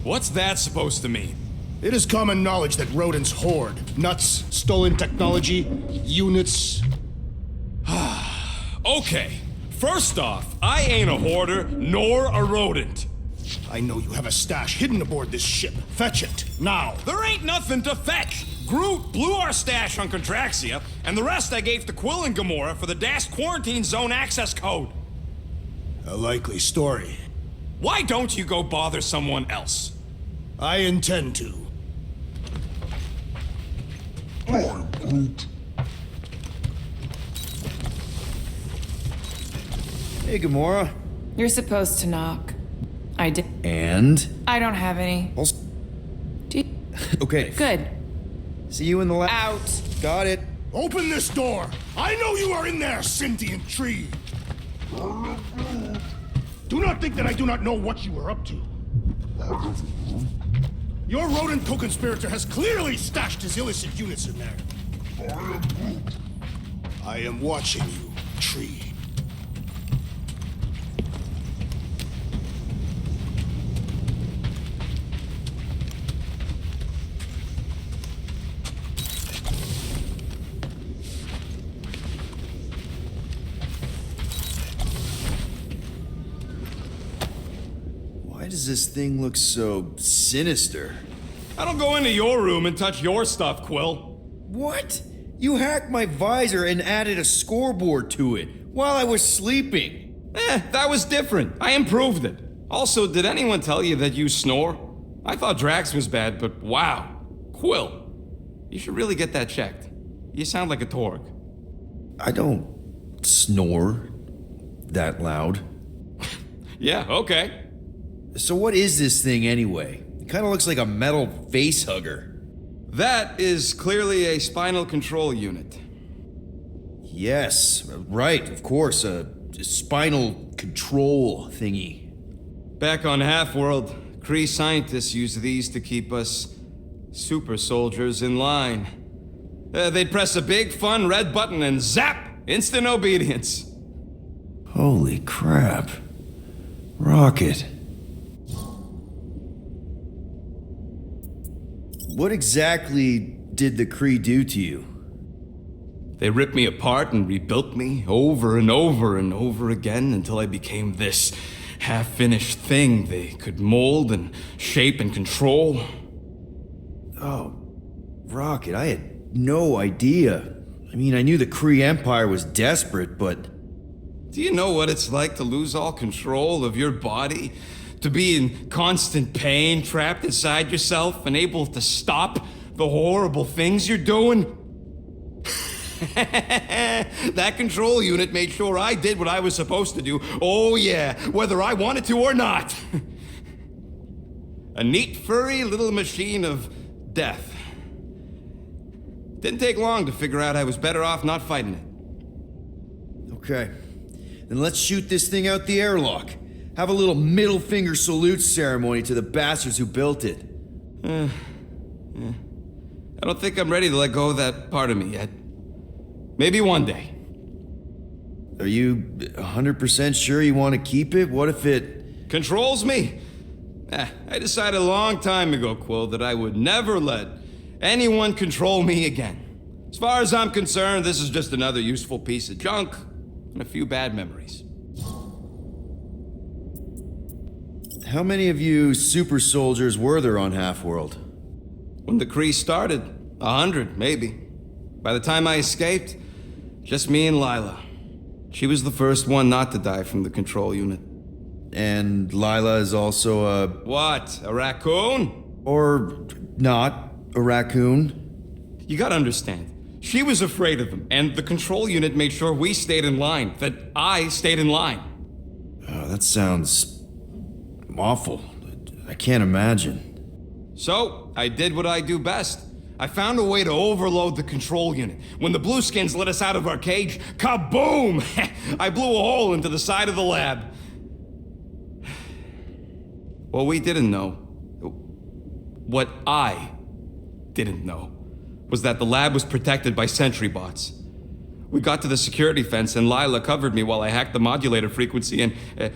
What's that supposed to mean? It is common knowledge that rodents hoard nuts, stolen technology, units. Okay, first off, I ain't a hoarder nor a rodent. I know you have a stash hidden aboard this ship. Fetch it, now. There ain't nothing to fetch. Groot blew our stash on Contraxia, and the rest I gave to Quill and Gamora for the DAS quarantine zone access code. A likely story. Why don't you go bother someone else? I intend to. Hey, Gamora. You're supposed to knock. I did. And? I don't have any. Also, Do you- okay. Good. See you in the lab. Out. Got it. Open this door! I know you are in there, sentient tree! Do not think that I do not know what you are up to. Your rodent co-conspirator has clearly stashed his illicit units in there. I am watching you, tree. Why does this thing look so sinister? I don't go into your room and touch your stuff, Quill. What? You hacked my visor and added a scoreboard to it while I was sleeping. That was different. I improved it. Also, did anyone tell you that you snore? I thought Drax was bad, but wow. Quill, you should really get that checked. You sound like a Torg. I don't snore that loud. Yeah, okay. So what is this thing anyway? It kind of looks like a metal face hugger. That is clearly a spinal control unit. Yes, right, of course, a spinal control thingy. Back on Half-World, Kree scientists use these to keep us super soldiers in line. They'd press a big, fun red button and zap! Instant obedience. Holy crap. Rocket. What exactly did the Kree do to you? They ripped me apart and rebuilt me over and over and over again until I became this half-finished thing they could mold and shape and control. Oh, Rocket, I had no idea. I mean, I knew the Kree Empire was desperate, but... Do you know what it's like to lose all control of your body? To be in constant pain, trapped inside yourself, unable to stop the horrible things you're doing? That control unit made sure I did what I was supposed to do. Oh yeah, whether I wanted to or not. A neat, furry little machine of death. Didn't take long to figure out I was better off not fighting it. Okay. Then let's shoot this thing out the airlock. Have a little middle finger salute ceremony to the bastards who built it. I don't think I'm ready to let go of that part of me yet. Maybe one day. Are you 100% sure you want to keep it? What if it... Controls me? I decided a long time ago, Quill, that I would never let anyone control me again. As far as I'm concerned, this is just another useful piece of junk and a few bad memories. How many of you super soldiers were there on Half-World? When the Kree started, 100, maybe. By the time I escaped, just me and Lila. She was the first one not to die from the control unit. And Lila is also a... What, a raccoon? Or not, a raccoon? You gotta understand, she was afraid of them, and the control unit made sure we stayed in line, that I stayed in line. Oh, that sounds... awful. I can't imagine. So, I did what I do best. I found a way to overload the control unit. When the Blueskins let us out of our cage, kaboom! I blew a hole into the side of the lab. What we didn't know, what I didn't know, was that the lab was protected by sentry bots. We got to the security fence and Lila covered me while I hacked the modulator frequency, and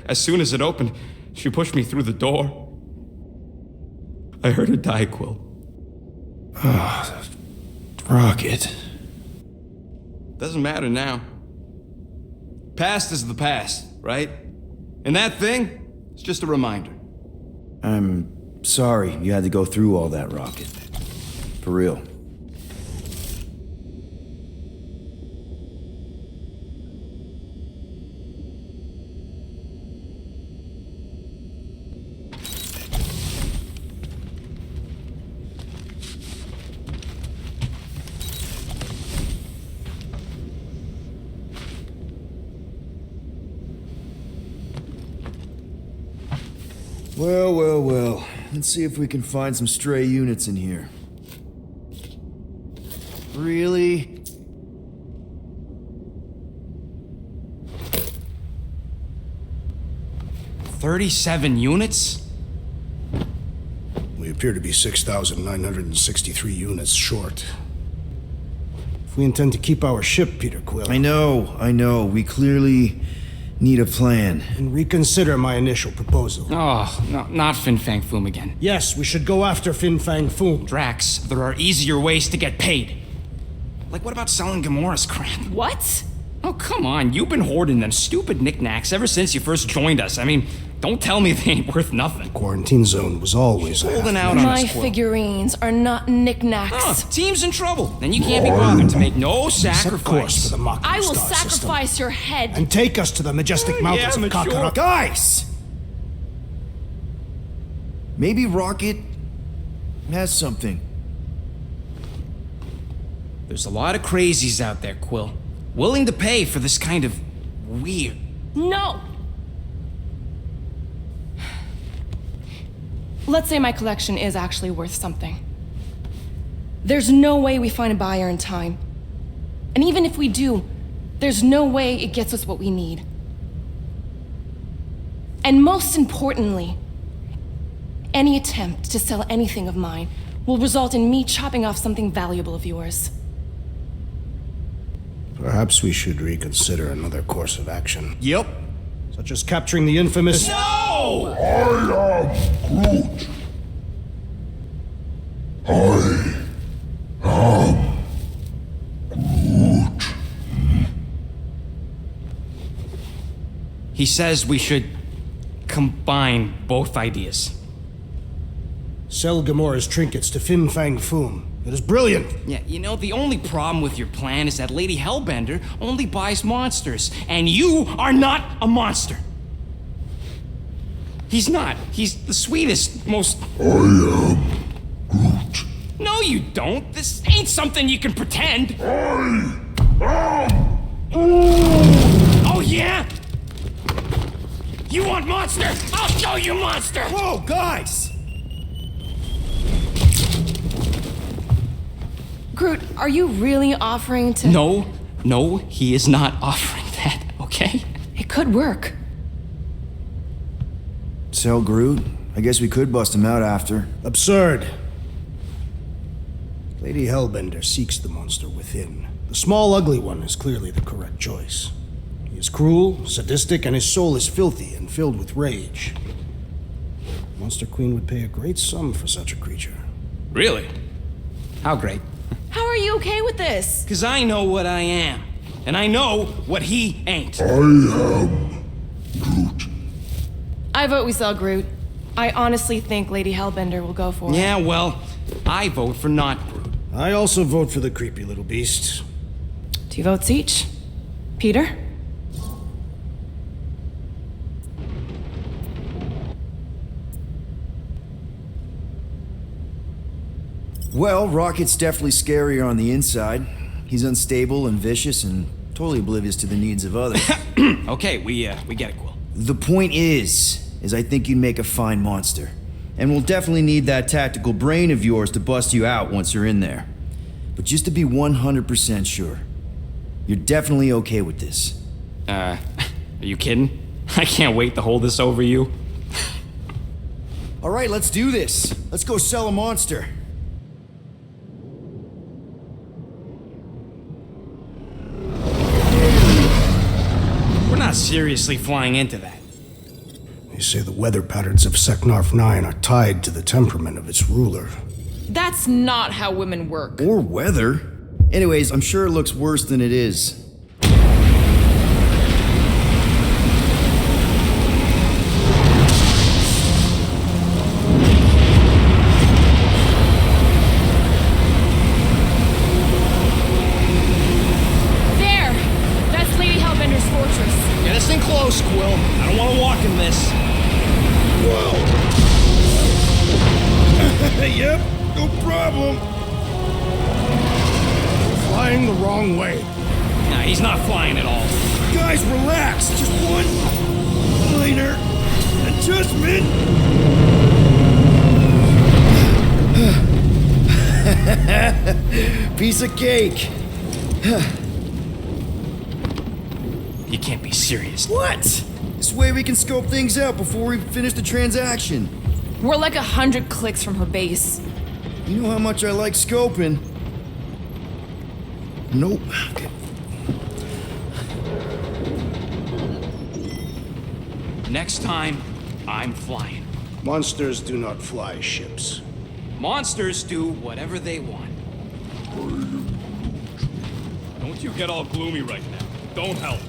as soon as it opened, she pushed me through the door. I heard her die, Quill. Rocket. Doesn't matter now. Past is the past, right? And that thing, it's just a reminder. I'm sorry you had to go through all that, Rocket. For real. Well. Let's see if we can find some stray units in here. Really? $37 units? We appear to be 6,963 units short. If we intend to keep our ship, Peter Quill, I know. We clearly need a plan. then reconsider my initial proposal. Oh, no, not Fin Fang Foom again. Yes, we should go after Fin Fang Foom. Drax, there are easier ways to get paid. Like, what about selling Gamora's crap? What? Oh, come on, you've been hoarding them stupid knickknacks ever since you first joined us. I mean, don't tell me they ain't worth nothing. Quarantine zone was always Holding out on My us, Quill. figurines are not knickknacks. Oh, team's in trouble. Then you can't be bothered to make no Set course sacrifice. for the Machina I will star system, sacrifice your head. and take us to the majestic mountains yeah, of but sure. Kakarot. Guys! Maybe Rocket has something. There's a lot of crazies out there, Quill. Willing to pay for this kind of weird. No! Let's say my collection is actually worth something. There's no way we find a buyer in time. And even if we do, there's no way it gets us what we need. And most importantly, any attempt to sell anything of mine will result in me chopping off something valuable of yours. Perhaps we should reconsider another course of action, Yep. such as capturing the infamous... No! He says we should combine both ideas. Sell Gamora's trinkets to Fin Fang Foom. It is brilliant. Yeah, you know, the only problem with your plan is that Lady Hellbender only buys monsters, and you are not a monster. He's not. He's the sweetest, most... I am Groot. No, you don't. This ain't something you can pretend. Oh, yeah? You want monster? I'll show you monster! Whoa, guys! Groot, are you really offering to... No, he is not offering that, okay? It could work. Sell Groot? I guess we could bust him out after. Absurd. Lady Hellbender seeks the monster within. The small, ugly one is clearly the correct choice. He is cruel, sadistic, and his soul is filthy and filled with rage. Monster Queen would pay a great sum for such a creature. Really? How great? How are you okay with this? Because I know what I am, and I know what he ain't. I vote we sell Groot. I honestly think Lady Hellbender will go for it. Yeah, well, I vote for not Groot. I also vote for the creepy little beast. 2 votes each. Peter? Well, Rocket's definitely scarier on the inside. He's unstable and vicious and totally oblivious to the needs of others. Okay, we get it, Quill. The point is I think you'd make a fine monster. And we'll definitely need that tactical brain of yours to bust you out once you're in there. But just to be 100% sure, you're definitely okay with this. Are you kidding? I can't wait to hold this over you. All right, let's do this. Let's go sell a monster. We're not seriously flying into that. They say the weather patterns of Seknarf 9 are tied to the temperament of its ruler. That's not how women work. Or weather. Anyways, I'm sure it looks worse than it is. There! That's Lady Hellbender's fortress. Get us in close, Quill. I don't want to walk in this. Yep, no problem. Flying the wrong way. Nah, he's not flying at all. Guys, relax. Just one minor adjustment. Piece of cake. You can't be serious. What? This way we can scope things out before we finish the transaction. We're like 100 clicks from her base. You know how much I like scoping. Nope. Okay. Next time, I'm flying. Monsters do not fly ships. Monsters do whatever they want. Don't you get all gloomy right now. Don't help.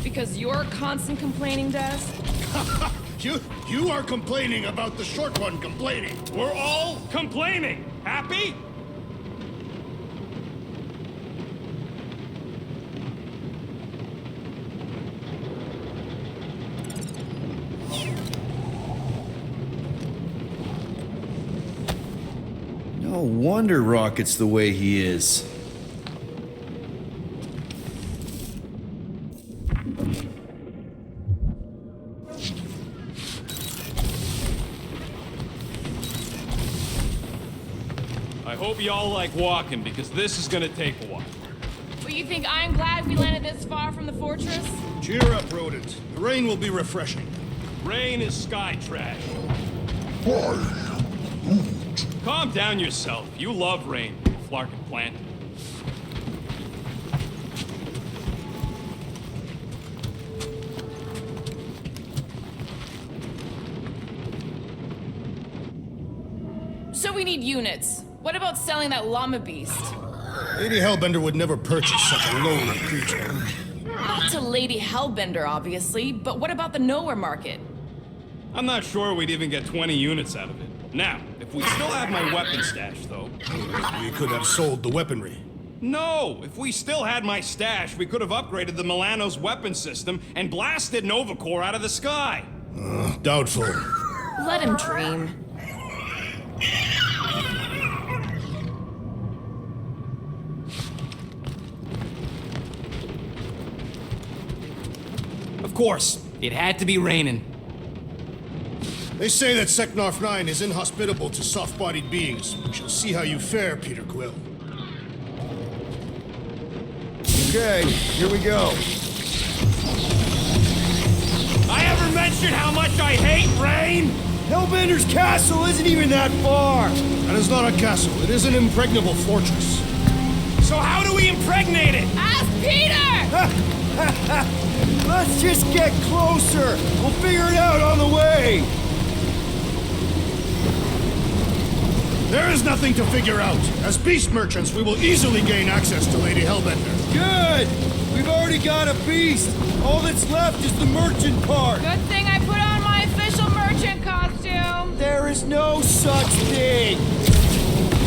Because you're constant complaining, Des? You are complaining about the short one complaining. We're all complaining. Happy? No wonder Rocket's the way he is. I hope y'all like walking, because this is gonna take a while. Well, you think I'm glad we landed this far from the fortress? Cheer up, rodent. The rain will be refreshing. Rain is sky trash. Calm down yourself. You love rain, Flarkin plant. So we need units. What about selling that llama beast? Lady Hellbender would never purchase such a lowly creature. Not to Lady Hellbender, obviously, but what about the nowhere market? I'm not sure we'd even get 20 units out of it. Now, if we still have my weapon stash, though. We could have sold the weaponry. No! If we still had my stash, we could have upgraded the Milano's weapon system and blasted Nova Corps out of the sky. Doubtful. Let him dream. Of course, it had to be raining. They say that Seknarf 9 is inhospitable to soft-bodied beings. We shall see how you fare, Peter Quill. Okay, here we go. I ever mentioned how much I hate rain? Hellbender's castle isn't even that far. That is not a castle. It is an impregnable fortress. So how do we impregnate it? Ask Peter! Let's just get closer. We'll figure it out on the way. There is nothing to figure out. As beast merchants, we will easily gain access to Lady Hellbender. Good. We've already got a beast. All that's left is the merchant part. Good thing I put on my official merchant costume. There is no such thing.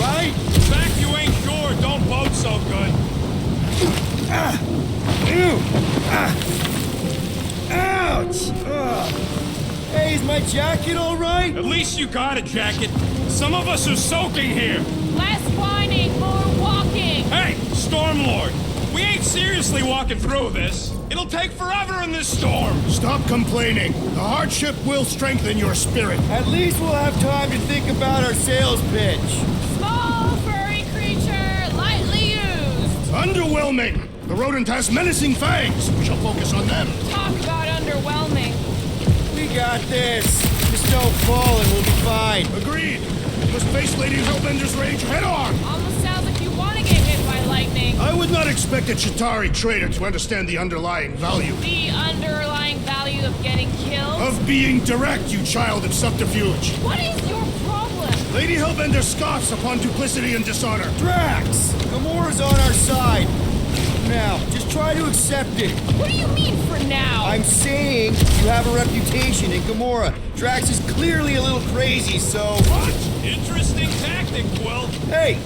Right? In fact, you ain't sure. Don't vote so good. Ouch! Hey, is my jacket all right? At least you got a jacket. Some of us are soaking here. Less whining, more walking. Hey, Stormlord, we ain't seriously walking through this. It'll take forever in this storm. Stop complaining. The hardship will strengthen your spirit. At least we'll have time to think about our sales pitch. Small furry creature, lightly used. Underwhelming. The rodent has menacing fangs. We shall focus on them. Talk about underwhelming. We got this. Just don't fall and we'll be fine. Agreed. We must face Lady Hellbender's rage head on. Almost sounds like you want to get hit by lightning. I would not expect a Chitauri trader to understand the underlying value. The underlying value of getting killed? Of being direct, you child of subterfuge. What is your problem? Lady Hellbender scoffs upon duplicity and dishonor. Drax! Gamora's on our side. Now, just try to accept it. What do you mean for now? I'm saying you have a reputation in Gamora. Drax is clearly a little crazy, so... What? Interesting tactic, Quill. Hey!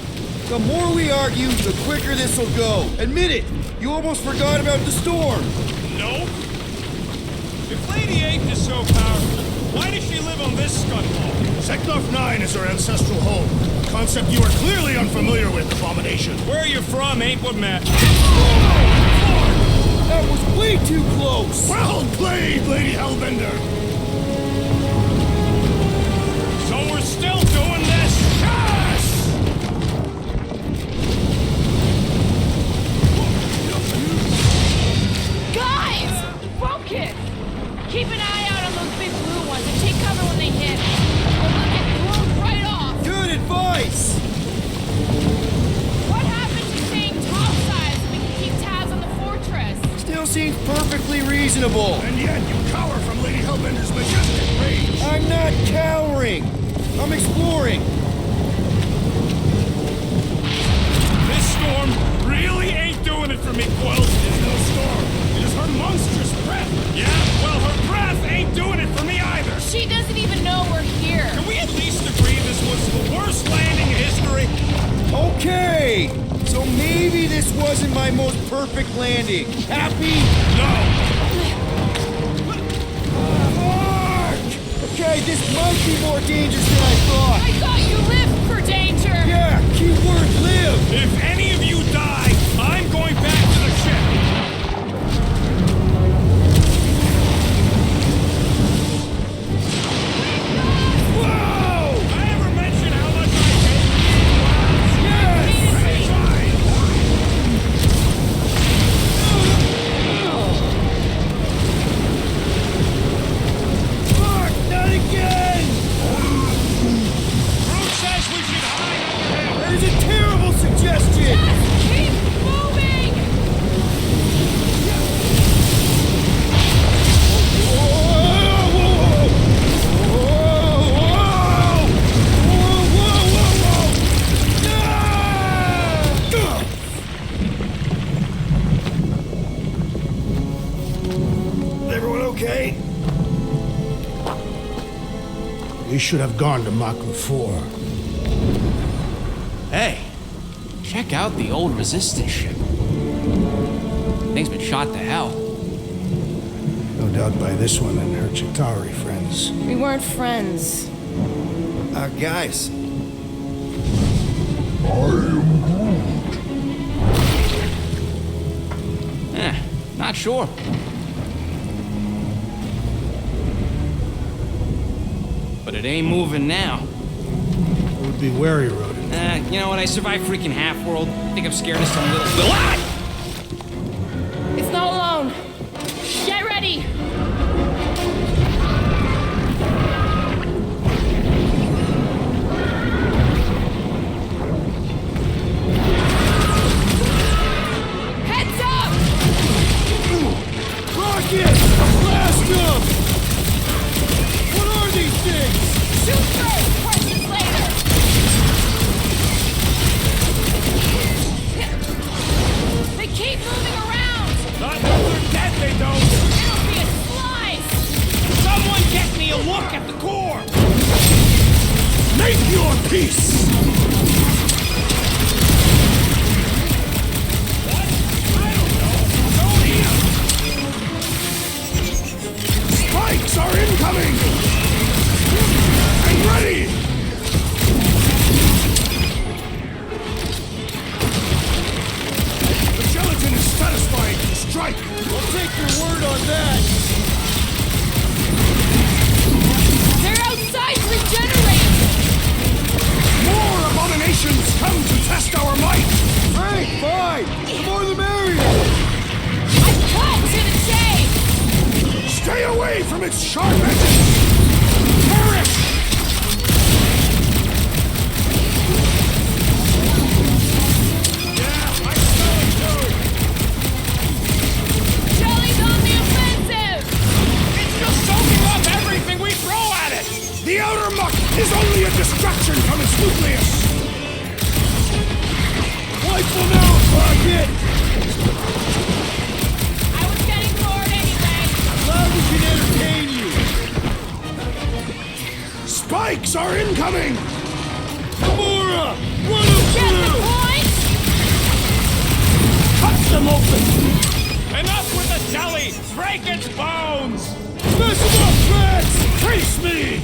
The more we argue, the quicker this'll go. Admit it! You almost forgot about the storm. Nope. If Lady Ape is so powerful, why does she live on this scutball? Seknarf 9 is her ancestral home. A concept you are clearly unfamiliar with, Abomination. Where you're from ain't what matters. That was way too close! Well played, Lady Hellbender. So we're still doing this? Yes! Guys! Focus! Keep an eye out on those big blue ones and take cover when they hit. Or they'll get blown right off. Good advice! What happened to staying topside so we can keep tabs on the fortress? Still seems perfectly reasonable. And yet you cower from Lady Hellbender's majestic rage. I'm not cowering. I'm exploring. This storm really ain't doing it for me, Quill. It's no storm. It is her monstrous breath. Yeah, well, her breath ain't doing it for me either. She doesn't even know we're here. Can we at least agree this was the worst landing in history? Okay, so maybe this wasn't my most perfect landing. Happy? No. Okay, this might be more dangerous than I thought. I thought you lived for danger. Yeah, keyword live. If any of you die, I'm going back to the ship. Whoa! I ever mention how much I hate you? Yes! Fuck, not again! Groot says we should hide over there. That is a terrible suggestion! Just keep moving. Everyone okay? We should have gone to Makla 4. Hey, check out the old Resistance ship. Thing's been shot to hell. No doubt by this one and her Chitauri friends. We weren't friends. Guys, Not sure. But it ain't moving now. It would be wary, Rodin. You know what? I survived freaking Half-World. I think I'm scared of some little... Ah! It's not alone. Get ready. Heads up. rockets! Blast them! What are these things? Shoot first. Questions later. Shelly! Break its bones! Mess him up, Max! Face me!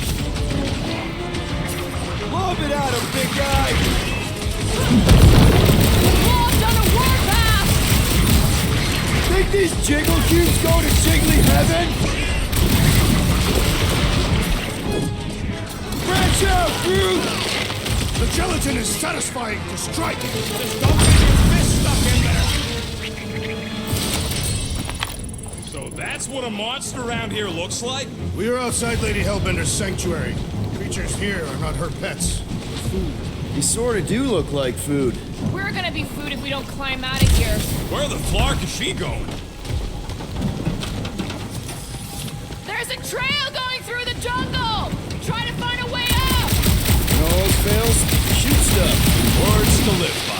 Lob it at him, big guy! Logged on a warpath! Think these jiggle cubes go to jiggly heaven? Branch out, Groot! The gelatin is satisfying to strike. Just don't get your fist stuck in there! So that's what a monster around here looks like? We are outside Lady Hellbender's sanctuary. Creatures here are not her pets. You sort of do look like food. We're gonna be food if we don't climb out of here. Where the flark is she going? There's a trail going through the jungle! Try to find a way up! When all else fails, shoot stuff. Words to live by.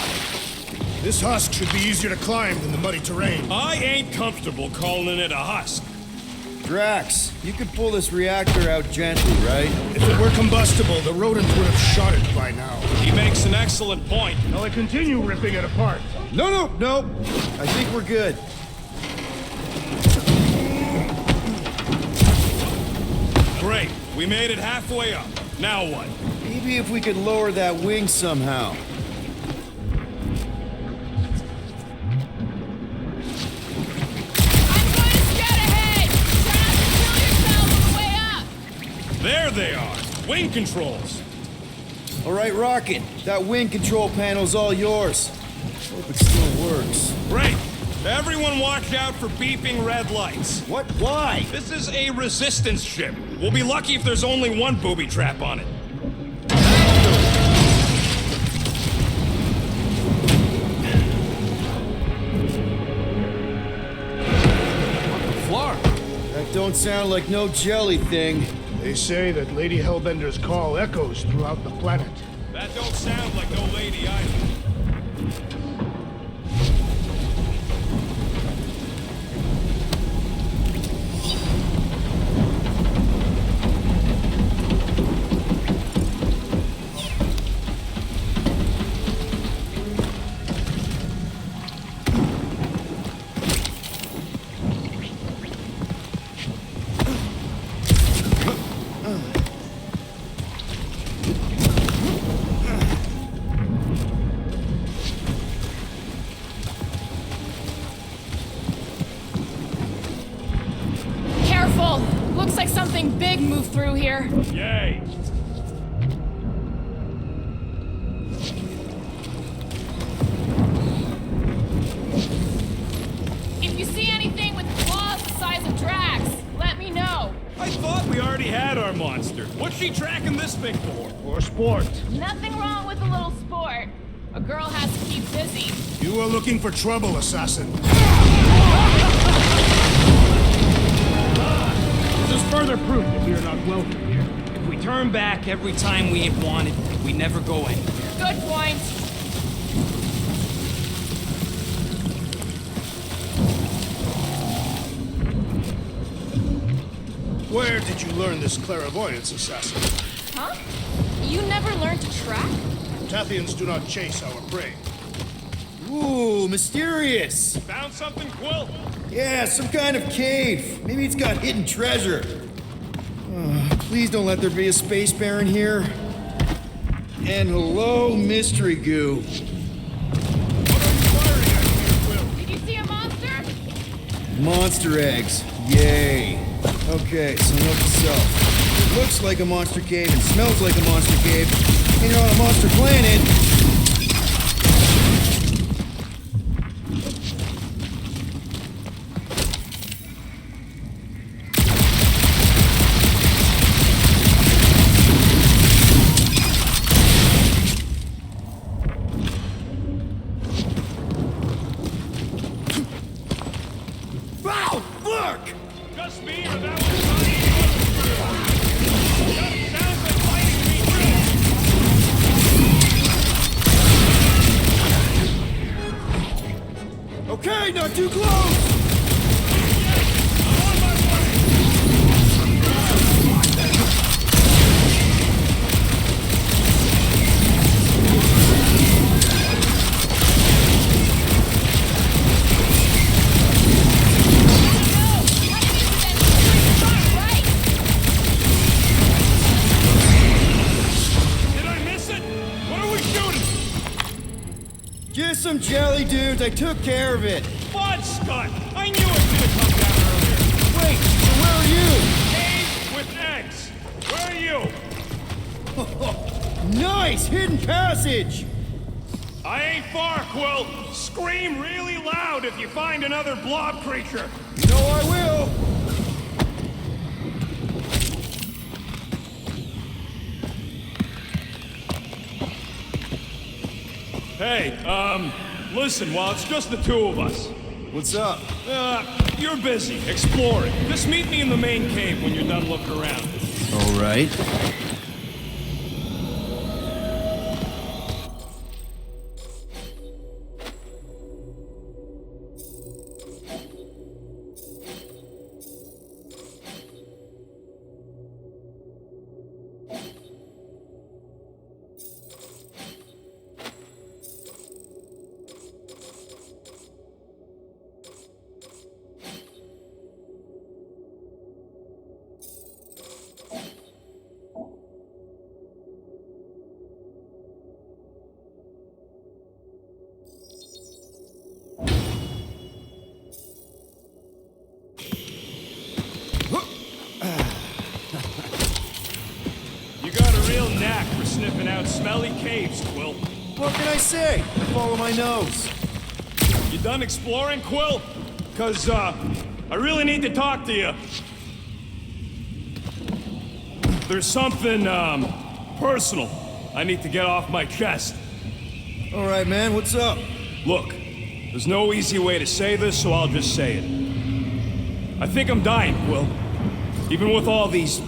This husk should be easier to climb than the muddy terrain. I ain't comfortable calling it a husk. Drax, you could pull this reactor out gently, right? If it were combustible, the rodents would have shot it by now. He makes an excellent point. Now I continue ripping it apart. No. I think we're good. Great. We made it halfway up. Now what? Maybe if we could lower that wing somehow. I'm going to scout ahead! Try not to kill yourself on the way up! There they are. Wing controls. All right, Rocket. That wing control panel's all yours. Hope it still works. Great. Everyone watch out for beeping red lights. What? Why? This is a resistance ship. We'll be lucky if there's only one booby trap on it. Flark. That don't sound like no jelly thing. They say that Lady Hellbender's call echoes throughout the planet. That don't sound like no lady either. Careful! Looks like something big moved through here. Yay. If you see anything with claws the size of Drax, let me know. I thought we already had our monster. What's she tracking this thing for? For sport. Nothing wrong with a little sport. A girl has to keep busy. You are looking for trouble, assassin. This is further proof that we are not welcome here. If we turn back every time we ain't wanted, we never go anywhere. Good point. Where did you learn this clairvoyance, assassin? Huh? You never learned to track? Tathians do not chase our prey. Ooh, mysterious. Found something, Quill? Yeah, some kind of cave. Maybe it's got hidden treasure. Please don't let there be a space baron here. And hello, mystery goo. What are you firing at here, Quill? Did you see a monster? Monster eggs. Yay. Okay, so note to self. It looks like a monster cave and smells like a monster cave. And you're on a monster planet. Wow! Look! Just me or that was sounds like fighting me too. Okay, not too close! Just some jelly, dudes. I took care of it. Fudge, Scott! I knew it should have come down earlier. Wait, so where are you? Cave with eggs. Where are you? Nice! Hidden passage! I ain't far, Quill. Scream really loud if you find another blob creature. You know I will! Hey, listen, while it's just the two of us. What's up? You're busy, exploring. Just meet me in the main cave when you're done looking around. All right. You got a real knack for sniffing out smelly caves, Quill. What can I say? I follow my nose. You done exploring, Quill? 'Cause, I really need to talk to you. There's something, personal I need to get off my chest. All right, man, what's up? Look, there's no easy way to say this, so I'll just say it. I think I'm dying, Quill. Even with all these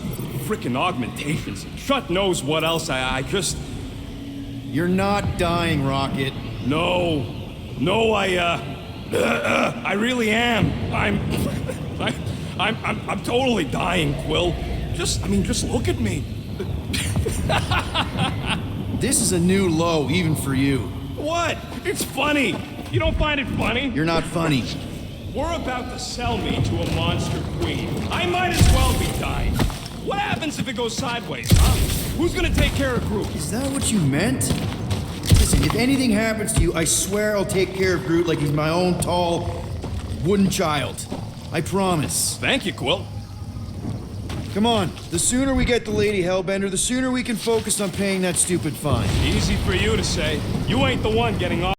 frickin' augmentations. Shut knows what else, I just... You're not dying, Rocket. No, I really am. I'm totally dying, Quill. Just look at me. This is a new low, even for you. What? It's funny. You don't find it funny? You're not funny. We're about to sell me to a monster queen. I might as well be dying. What happens if it goes sideways, huh? Who's gonna take care of Groot? Is that what you meant? Listen, if anything happens to you, I swear I'll take care of Groot like he's my own tall, wooden child. I promise. Thank you, Quill. Come on, the sooner we get the Lady Hellbender, the sooner we can focus on paying that stupid fine. Easy for you to say. You ain't the one getting off.